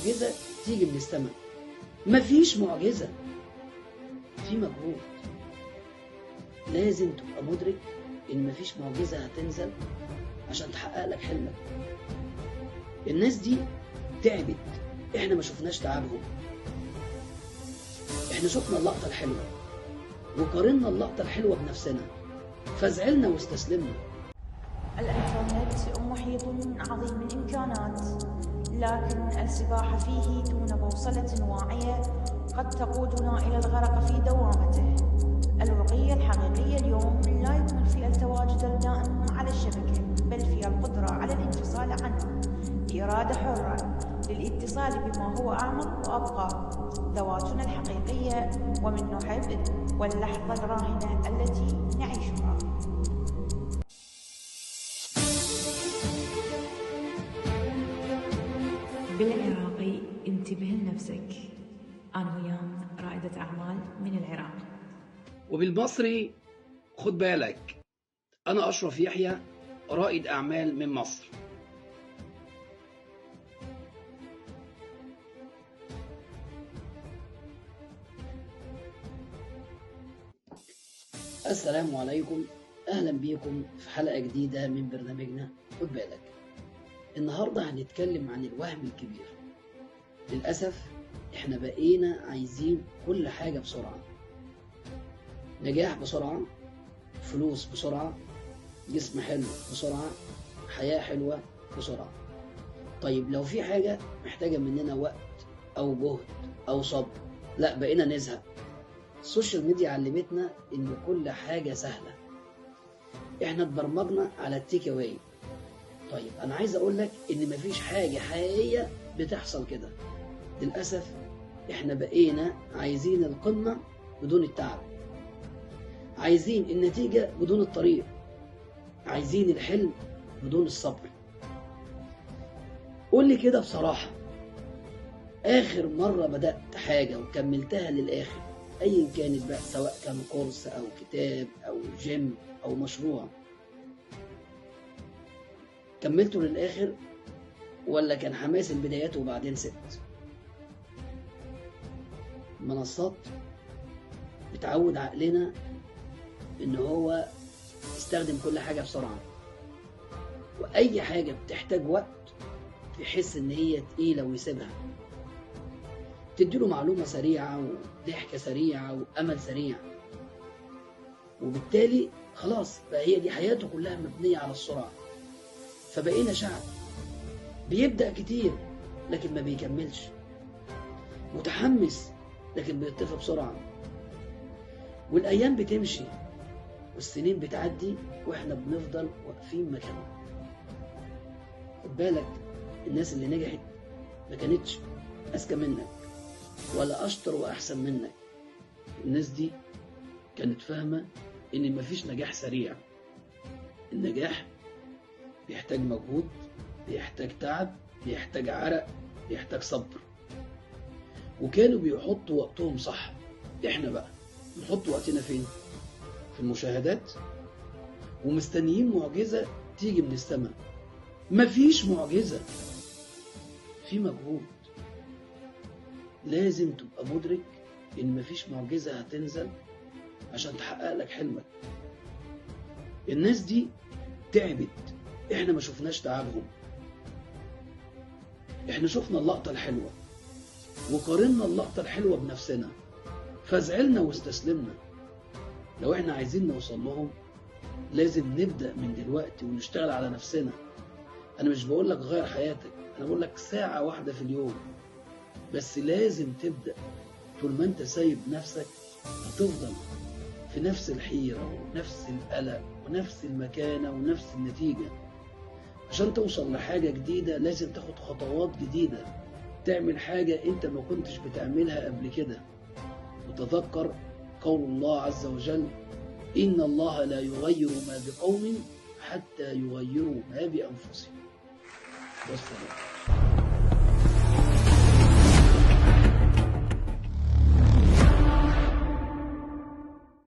معجزة تيجي من السماء، مفيش معجزة، في مجهود. لازم تبقى مدرك إن مفيش معجزة هتنزل عشان تحقق لك حلمك. الناس دي تعبت، إحنا ما شفناش تعبهم، إحنا شفنا اللقطة الحلوة وقارنا اللقطة الحلوة بنفسنا فزعلنا واستسلمنا. الإنترنت محيط عظيم الإمكانات، لكن السباحة فيه دون بوصلة واعية قد تقودنا إلى الغرق في دوامته. الرقي الحقيقي اليوم لا يكمن في التواجد الدائم على الشبكة، بل في القدرة على الانفصال عنه بإرادة حرة للاتصال بما هو أعمق وأبقى، ذواتنا الحقيقية ومن نحب، واللحظة الراهنة التي نعيشها. بالعراقي انتبه لنفسك. أنا ويان رائدة أعمال من العراق. وبالمصري خد بالك، أنا أشرف يحيى رائد أعمال من مصر. السلام عليكم، أهلا بيكم في حلقة جديدة من برنامجنا خد بالك. النهاردة هنتكلم عن الوهم الكبير. للأسف احنا بقينا عايزين كل حاجة بسرعة، نجاح بسرعة، فلوس بسرعة، جسم حلو بسرعة، حياة حلوة بسرعة. طيب لو في حاجة محتاجة مننا وقت أو جهد أو صبر، لا بقينا نزهق. السوشيال ميديا علمتنا إن كل حاجة سهلة، احنا اتبرمجنا على التيك اواي. طيب أنا عايز أقول لك إن مفيش حاجة حقيقية بتحصل كده. للأسف احنا بقينا عايزين القمة بدون التعب، عايزين النتيجة بدون الطريق، عايزين الحلم بدون الصبر. قول لي كده بصراحة، آخر مرة بدأت حاجة وكملتها للآخر أيا كانت بقى، سواء كان كورس أو كتاب أو جيم أو مشروع، كملته للآخر ولا كان حماس البدايات وبعدين سبت؟ المنصات بتعود عقلنا إن هو يستخدم كل حاجة بسرعة، وأي حاجة بتحتاج وقت يحس إن هي تقيلة ويسيبها. تديله معلومة سريعة وضحكة سريعة وأمل سريع، وبالتالي خلاص بقى هي دي حياته كلها مبنية على السرعة. فبقينا شعب بيبدأ كتير لكن ما بيكملش، متحمس لكن بيطفي بسرعة، والأيام بتمشي والسنين بتعدي وإحنا بنفضل واقفين مكاننا. خد بالك، الناس اللي نجحت ما كانتش أذكى منك ولا أشطر وأحسن منك. الناس دي كانت فاهمة إن مفيش نجاح سريع، النجاح بيحتاج مجهود، بيحتاج تعب، بيحتاج عرق، بيحتاج صبر. وكانوا بيحطوا وقتهم صح. إحنا بقى بنحط وقتنا فين؟ في المشاهدات، ومستنيين معجزة تيجي من السماء. مفيش معجزة، في مجهود. لازم تبقى مدرك إن مفيش معجزة هتنزل عشان تحقق لك حلمك. الناس دي تعبت، إحنا ما شفناش تعبهم، إحنا شفنا اللقطة الحلوة وقارنا اللقطة الحلوة بنفسنا فزعلنا واستسلمنا. لو إحنا عايزين نوصل لهم لازم نبدأ من دلوقتي ونشتغل على نفسنا. أنا مش بقولك غير حياتك، أنا بقولك ساعة واحدة في اليوم بس لازم تبدأ. طول ما انت سايب نفسك هتفضل في نفس الحيرة ونفس القلق ونفس المكانة ونفس النتيجة. عشان توصل لحاجة جديدة لازم تاخد خطوات جديدة، تعمل حاجة انت ما كنتش بتعملها قبل كده. وتذكر قول الله عز وجل: إن الله لا يغير ما بقوم حتى يغيروا ما بأنفسهم. والسلام.